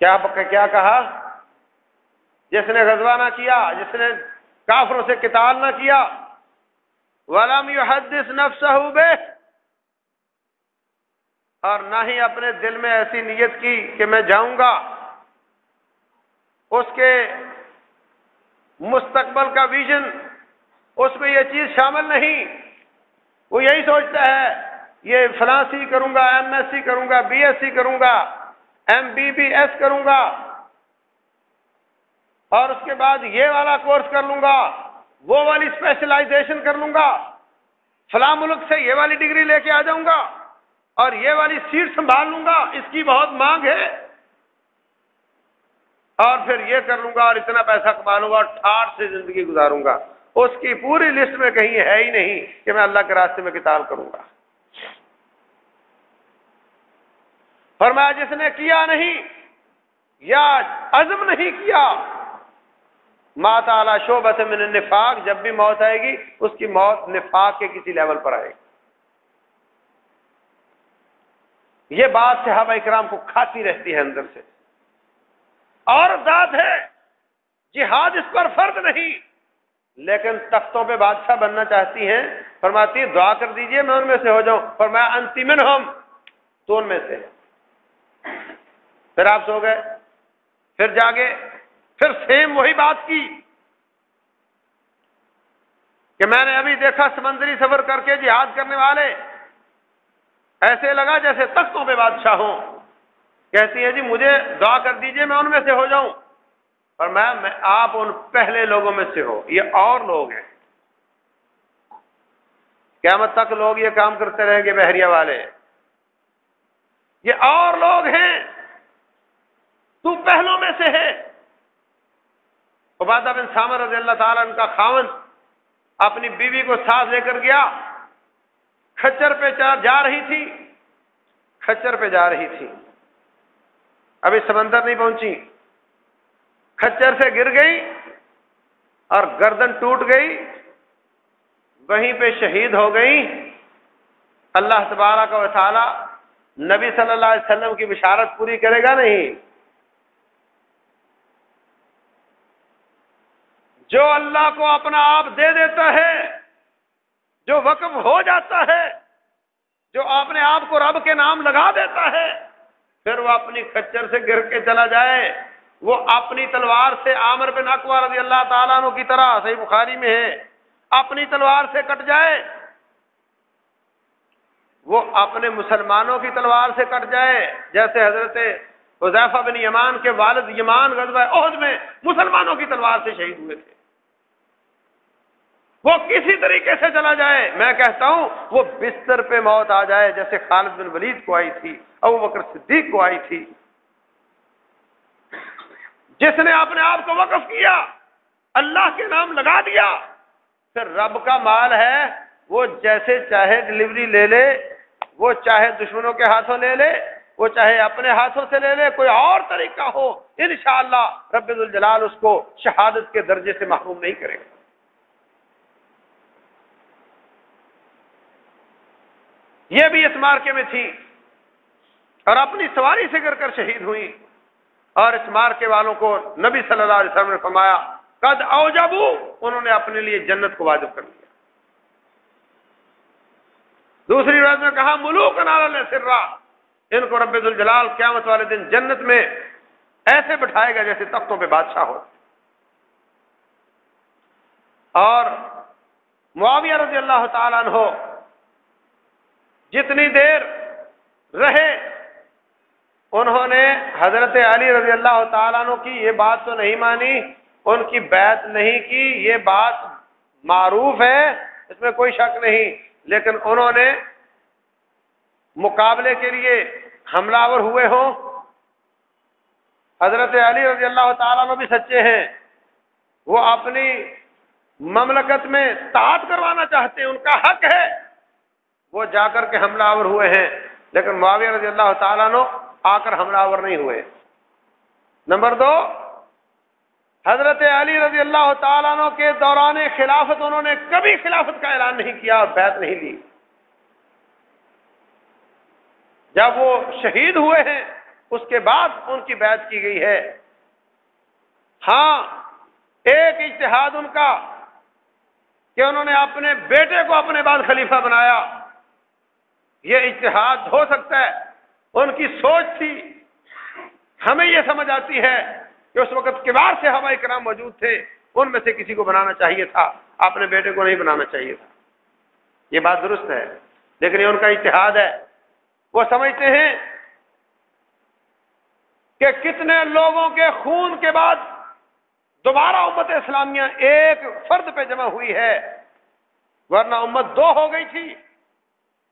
کیا کہا؟ جس نے غزوہ نہ کیا، جس نے کافروں سے قتال نہ کیا، وَلَمْ يُحَدِّثْ نَفْسَهُ بِهِ، اور نہ ہی اپنے دل میں ایسی نیت کی کہ میں جاؤں گا، اس کے مستقبل کا ویژن، اس میں یہ چیز شامل نہیں۔ وہ یہی سوچتا ہے یہ فلاں سی کروں گا، ایم ایس سی کروں گا، بی ایس سی کروں گا، ایم بی بی ایس کروں گا، اور اس کے بعد یہ والا کورس کر لوں گا، وہ والی اسپیشلائزیشن کر لوں گا، فلاں ملک سے یہ والی ڈگری لے کے آ جاؤں گا، اور یہ والی سیٹ سنبھال لوں گا، اس کی بہت مانگ ہے، اور پھر یہ کر لوں گا اور اتنا پیسہ کما لوں گا اور ٹھاٹ سے زندگی گزاروں گا۔ اس کی پوری لسٹ میں کہیں ہے ہی نہیں کہ میں اللہ کے راستے میں قتال کروں گا۔ فرمایا جس نے کیا نہیں یا عزم نہیں کیا، مات علی شعبۃ من النفاق، جب بھی موت آئے گی اس کی موت نفاق کے کسی لیول پر آئے گی۔ یہ بات صحابہ اکرام کو کھاتی رہتی ہے اندر سے، اور ذات ہے جہاد اس پر فرض نہیں، لیکن تختوں پہ بادشاہ بننا چاہتی ہیں، فرماتی دعا کر دیجئے میں ان میں سے ہو جاؤں، فرمایا انتی منہم، تو ان میں سے۔ پھر آپ سو گئے، پھر جاگے، پھر سیم وہی بات کی کہ میں نے ابھی دیکھا سمندری سفر کر کے جہاد کرنے والے ایسے لگا جیسے تختوں پہ بادشاہ ہوں۔ کہتی ہے جی مجھے دعا کر دیجئے میں ان میں سے ہو جاؤں، اور میں آپ ان پہلے لوگوں میں سے ہو، یہ اور لوگ ہیں، قیامت تک لوگ یہ کام کرتے رہیں گے بحریہ والے، یہ اور لوگ ہیں، تو پہلوں میں سے ہے۔ عبادہ بن سامر رضی اللہ تعالیٰ عنہ کا خاوند اپنی بیوی کو ساتھ لے کر گیا، کھچر پہ جا رہی تھی، کھچر پہ جا رہی تھی، ابھی سمندر نہیں پہنچی، کھچر سے گر گئی اور گردن ٹوٹ گئی، وہیں پہ شہید ہو گئی۔ اللہ تبارک و تعالی نبی صلی اللہ علیہ وسلم کی بشارت پوری کرے گا نہیں؟ جو اللہ کو اپنا آپ دے دیتا ہے، جو وقف ہو جاتا ہے، جو اپنے آپ کو رب کے نام لگا دیتا ہے، پھر وہ اپنی کھچر سے گر کے چلا جائے، وہ اپنی تلوار سے عامر بن عقبہ رضی اللہ تعالیٰ عنہ کی طرح، صحیح بخاری میں ہے، اپنی تلوار سے کٹ جائے، وہ اپنے مسلمانوں کی تلوار سے کٹ جائے، جیسے حضرت حذیفہ بن یمان کے والد یمان غزوہ احد میں مسلمانوں کی تلوار سے شہید ہوئے تھے۔ وہ کسی طریقے سے چلا جائے، میں کہتا ہوں وہ بستر پہ موت آ جائے جیسے خالد بن ولید کو آئی تھی، ابوبکر صدیق کو آئی تھی۔ جس نے اپنے آپ کو وقف کیا، اللہ کے نام لگا دیا، پھر رب کا مال ہے، وہ جیسے چاہے ڈلیوری لے لے، وہ چاہے دشمنوں کے ہاتھوں لے لے، وہ چاہے اپنے ہاتھوں سے لے لے، کوئی اور طریقہ ہو، انشاءاللہ رب ذوالجلال اس کو شہادت کے درجے سے محروم نہیں کرے گا۔ یہ بھی اس مارکے میں تھی اور اپنی سواری سے گر کر شہید ہوئی، اور اس مارکے والوں کو نبی صلی اللہ علیہ وسلم نے فرمایا قد اوجبوا، انہوں نے اپنے لیے جنت کو واجب کر لیا۔ دوسری روایت میں کہا ملوک علی سرا، ان کو رب ذوالجلال قیامت والے دن جنت میں ایسے بٹھائے گا جیسے تختوں پہ بادشاہ ہو۔ اور معاویہ رضی اللہ تعالیٰ عنہ جتنی دیر رہے، انہوں نے حضرت علی رضی اللہ تعالیٰ عنہ کی یہ بات تو نہیں مانی، ان کی بیعت نہیں کی، یہ بات معروف ہے، اس میں کوئی شک نہیں، لیکن انہوں نے مقابلے کے لیے حملہ آور ہوئے ہوں۔ حضرت علی رضی اللہ تعالیٰ عنہ بھی سچے ہیں، وہ اپنی مملکت میں طاعت کروانا چاہتے ہیں، ان کا حق ہے، وہ جا کر کے حملہ آور ہوئے ہیں، لیکن معاویہ رضی اللہ تعالیٰ عنہ آ کر حملہ آور نہیں ہوئے۔ نمبر 2، حضرت علی رضی اللہ تعالیٰ عنہ کے دوران خلافت انہوں نے کبھی خلافت کا اعلان نہیں کیا اور بیعت نہیں لی۔ جب وہ شہید ہوئے ہیں اس کے بعد ان کی بیعت کی گئی ہے۔ ہاں ایک اجتہاد ان کا کہ انہوں نے اپنے بیٹے کو اپنے بعد خلیفہ بنایا، یہ اجتہاد ہو سکتا ہے، ان کی سوچ تھی۔ ہمیں یہ سمجھ آتی ہے کہ اس وقت کبار صحابہ کرام موجود تھے، ان میں سے کسی کو بنانا چاہیے تھا، اپنے بیٹے کو نہیں بنانا چاہیے تھا۔ یہ بات درست ہے، لیکن یہ ان کا اجتہاد ہے۔ وہ سمجھتے ہیں کہ کتنے لوگوں کے خون کے بعد دوبارہ امت اسلامیہ ایک فرد پہ جمع ہوئی ہے، ورنہ امت دو ہو گئی تھی۔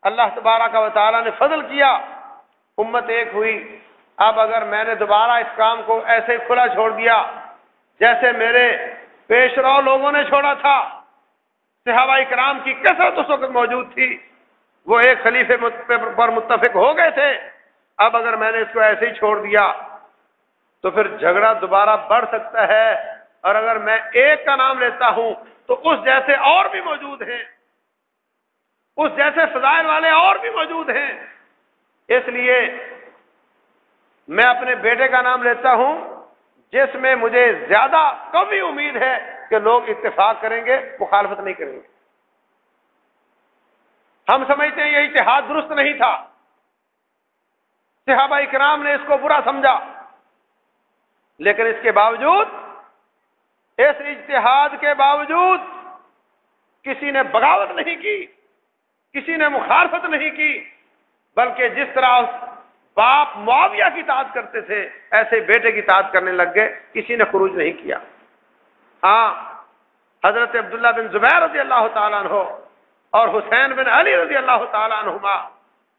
اللہ تبارک و تعالیٰ نے فضل کیا، امت ایک ہوئی۔ اب اگر میں نے دوبارہ اس کام کو ایسے ہی کھلا چھوڑ دیا جیسے میرے پیش رو لوگوں نے چھوڑا تھا، صحابہ کرام کی کثرت اس وقت موجود تھی، وہ ایک خلیفے پر متفق ہو گئے تھے، اب اگر میں نے اس کو ایسے ہی چھوڑ دیا تو پھر جھگڑا دوبارہ بڑھ سکتا ہے، اور اگر میں ایک کا نام لیتا ہوں تو اس جیسے اور بھی موجود ہیں، اس جیسے فضائل والے اور بھی موجود ہیں، اس لیے میں اپنے بیٹے کا نام لیتا ہوں جس میں مجھے زیادہ قوی امید ہے کہ لوگ اتفاق کریں گے، مخالفت نہیں کریں گے۔ ہم سمجھتے ہیں یہ اتحاد درست نہیں تھا، صحابہ کرام نے اس کو برا سمجھا، لیکن اس کے باوجود، اس اجتہاد کے باوجود کسی نے بغاوت نہیں کی، کسی نے مخالفت نہیں کی، بلکہ جس طرح باپ معاویہ کی اطاعت کرتے تھے ایسے بیٹے کی اطاعت کرنے لگ گئے، کسی نے خروج نہیں کیا۔ ہاں حضرت عبداللہ بن زبیر رضی اللہ تعالیٰ عنہ اور حسین بن علی رضی اللہ تعالیٰ عنہما،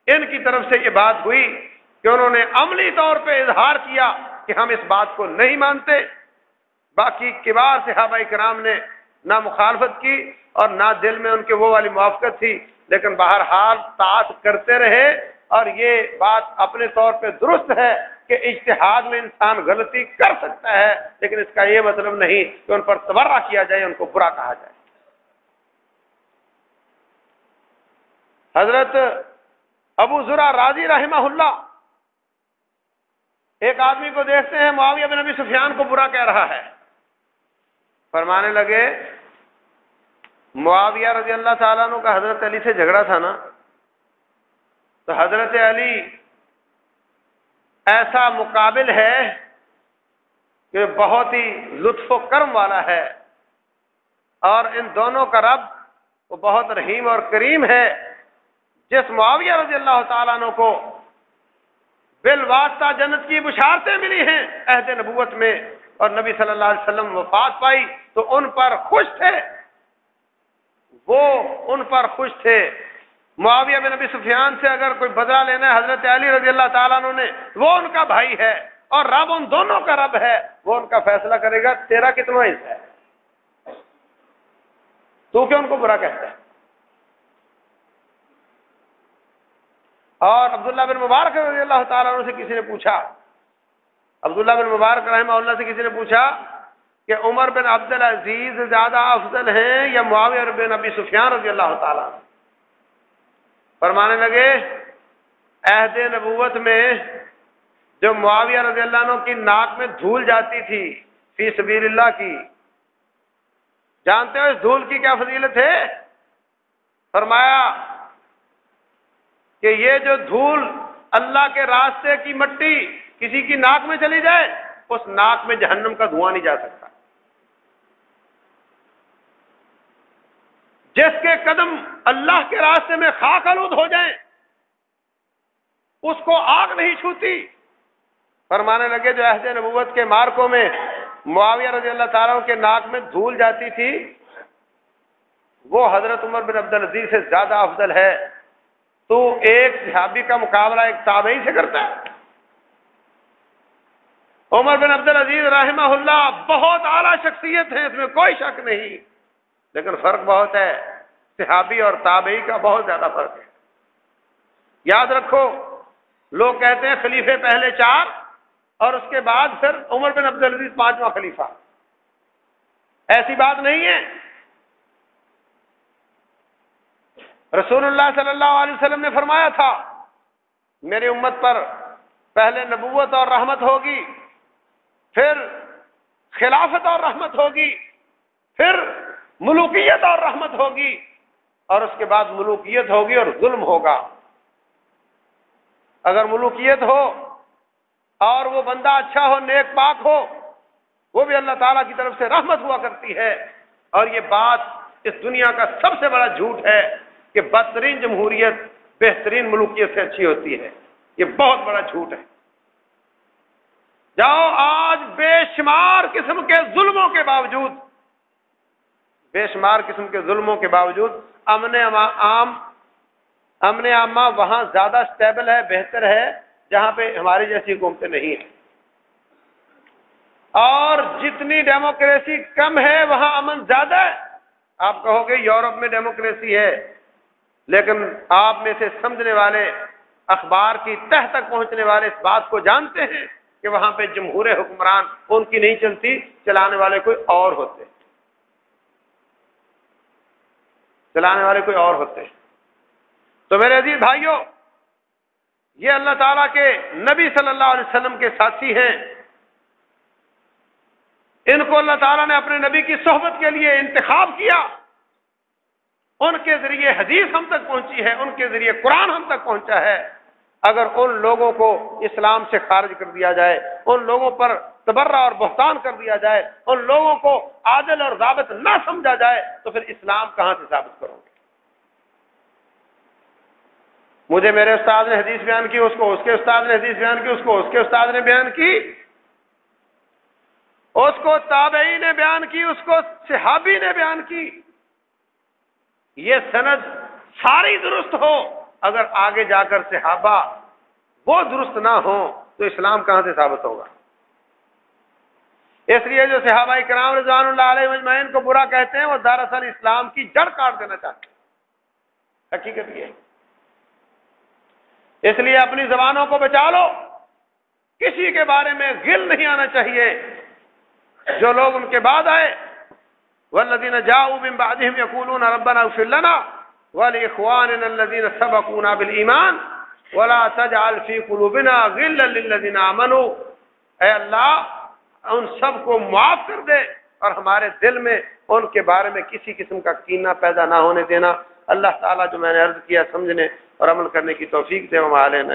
ان کی طرف سے یہ بات ہوئی کہ انہوں نے عملی طور پہ اظہار کیا کہ ہم اس بات کو نہیں مانتے۔ باقی کبار صحابہ کرام نے نہ مخالفت کی اور نہ دل میں ان کے وہ والی موافقت تھی، لیکن بہرحال طاعت کرتے رہے۔ اور یہ بات اپنے طور پہ درست ہے کہ اجتہاد میں انسان غلطی کر سکتا ہے، لیکن اس کا یہ مطلب نہیں کہ ان پر تبرہ کیا جائے، ان کو برا کہا جائے۔ حضرت ابو زرع راضی رحمہ اللہ ایک آدمی کو دیکھتے ہیں معاویہ بن ابی سفیان کو برا کہہ رہا ہے، فرمانے لگے معاویہ رضی اللہ تعالیٰ عنہ کا حضرت علی سے جھگڑا تھا نا، تو حضرت علی ایسا مقابل ہے کہ بہت ہی لطف و کرم والا ہے، اور ان دونوں کا رب وہ بہت رحیم اور کریم ہے۔ جس معاویہ رضی اللہ تعالیٰ عنہ کو بالواسطہ جنت کی بشارتیں ملی ہیں عہد نبوت میں، اور نبی صلی اللہ علیہ وسلم وفات پائی تو ان پر خوش تھے، وہ ان پر خوش تھے۔ معاویہ بن ابی سفیان سے اگر کوئی بدلہ لینا ہے حضرت علی رضی اللہ تعالیٰ عنہ نے، وہ ان کا بھائی ہے اور رب ان دونوں کا رب ہے، وہ ان کا فیصلہ کرے گا تیرا کتنا حصہ ہے، تو کیوں ان کو برا کہتا ہے؟ اور عبداللہ بن مبارک رضی اللہ تعالیٰ عنہ سے کسی نے پوچھا، عبداللہ بن مبارک رحمہ اللہ سے کسی نے پوچھا کہ عمر بن عبدالعزیز زیادہ افضل ہیں یا معاویہ بن ابی سفیان رضی اللہ تعالیٰ عنہ؟ فرمانے لگے عہد نبوت میں جو معاویہ رضی اللہ عنہ کی ناک میں دھول جاتی تھی فی سبیل اللہ کی، جانتے ہو اس دھول کی کیا فضیلت ہے؟ فرمایا کہ یہ جو دھول اللہ کے راستے کی مٹی کسی کی ناک میں چلی جائے، اس ناک میں جہنم کا دھواں نہیں جا سکتا۔ جس کے قدم اللہ کے راستے میں خاک آلود ہو جائیں اس کو آگ نہیں چھوتی۔ فرمانے لگے جو عہد نبوت کے مارکوں میں معاویہ رضی اللہ تعالیٰ کے ناک میں دھول جاتی تھی، وہ حضرت عمر بن عبدالعزیز سے زیادہ افضل ہے۔ تو ایک صحابی کا مقابلہ ایک تابعی سے کرتا ہے؟ عمر بن عبدالعزیز رحمہ اللہ بہت اعلیٰ شخصیت ہے، اس میں کوئی شک نہیں، لیکن فرق بہت ہے، صحابی اور تابعی کا بہت زیادہ فرق ہے۔ یاد رکھو، لوگ کہتے ہیں خلیفے پہلے 4 اور اس کے بعد پھر عمر بن عبدالعزیز 5واں خلیفہ، ایسی بات نہیں ہے۔ رسول اللہ صلی اللہ علیہ وسلم نے فرمایا تھا میری امت پر پہلے نبوت اور رحمت ہوگی، پھر خلافت اور رحمت ہوگی، پھر ملوکیت اور رحمت ہوگی، اور اس کے بعد ملوکیت ہوگی اور ظلم ہوگا۔ اگر ملوکیت ہو اور وہ بندہ اچھا ہو، نیک پاک ہو، وہ بھی اللہ تعالیٰ کی طرف سے رحمت ہوا کرتی ہے۔ اور یہ بات اس دنیا کا سب سے بڑا جھوٹ ہے کہ بدترین جمہوریت بہترین ملوکیت سے اچھی ہوتی ہے، یہ بہت بڑا جھوٹ ہے۔ جاؤ، آج بے شمار قسم کے ظلموں کے باوجود، بے شمار قسم کے ظلموں کے باوجود امن عامہ وہاں زیادہ سٹیبل ہے، بہتر ہے، جہاں پہ ہماری جیسی حکومتیں نہیں ہیں۔ اور جتنی ڈیموکریسی کم ہے وہاں امن زیادہ ہے۔ آپ کہو گے یورپ میں ڈیموکریسی ہے، لیکن آپ میں سے سمجھنے والے، اخبار کی تہ تک پہنچنے والے اس بات کو جانتے ہیں کہ وہاں پہ جمہور حکمران ان کی نہیں چلتی، چلانے والے کوئی اور ہوتے، چلانے والے کوئی اور ہوتے ہیں۔ تو میرے عزیز بھائیوں، یہ اللہ تعالیٰ کے نبی صلی اللہ علیہ وسلم کے ساتھی ہیں، ان کو اللہ تعالیٰ نے اپنے نبی کی صحبت کے لیے انتخاب کیا، ان کے ذریعے حدیث ہم تک پہنچی ہے، ان کے ذریعے قرآن ہم تک پہنچا ہے۔ اگر ان لوگوں کو اسلام سے خارج کر دیا جائے، ان لوگوں پر تبرہ اور بہتان کر دیا جائے، ان لوگوں کو عادل اور ضابط نہ سمجھا جائے، تو پھر اسلام کہاں سے ثابت کرو گے؟ مجھے میرے استاد نے حدیث بیان کی، اس کو اس کے استاد نے حدیث بیان کی، اس کو اس کے استاد نے بیان کی، اس کو تابعی نے بیان کی، اس کو صحابی نے بیان کی۔ یہ سند ساری درست ہو، اگر آگے جا کر صحابہ وہ درست نہ ہو تو اسلام کہاں سے ثابت ہوگا؟ اس لیے جو صحابہ کرام رضوان اللہ علیہ اجمعین کو برا کہتے ہیں، وہ دراصل اسلام کی جڑ کاٹ دینا چاہتے ہیں۔ حقیقت یہ ہے۔ اس لیے اپنی زبانوں کو بچا لو، کسی کے بارے میں غل نہیں آنا چاہیے۔ جو لوگ ان کے بعد آئے، والذین جاؤوا من بعدهم یقولون ربنا اغفر لنا ولاخواننا الذین سبقونا بالایمان ولا تجعل فی قلوبنا غلا للذین آمنوا، اے اللہ ان سب کو معاف کر دے اور ہمارے دل میں ان کے بارے میں کسی قسم کا کینہ پیدا نہ ہونے دینا۔ اللہ تعالیٰ جو میں نے عرض کیا سمجھنے اور عمل کرنے کی توفیق دے۔ وما علینا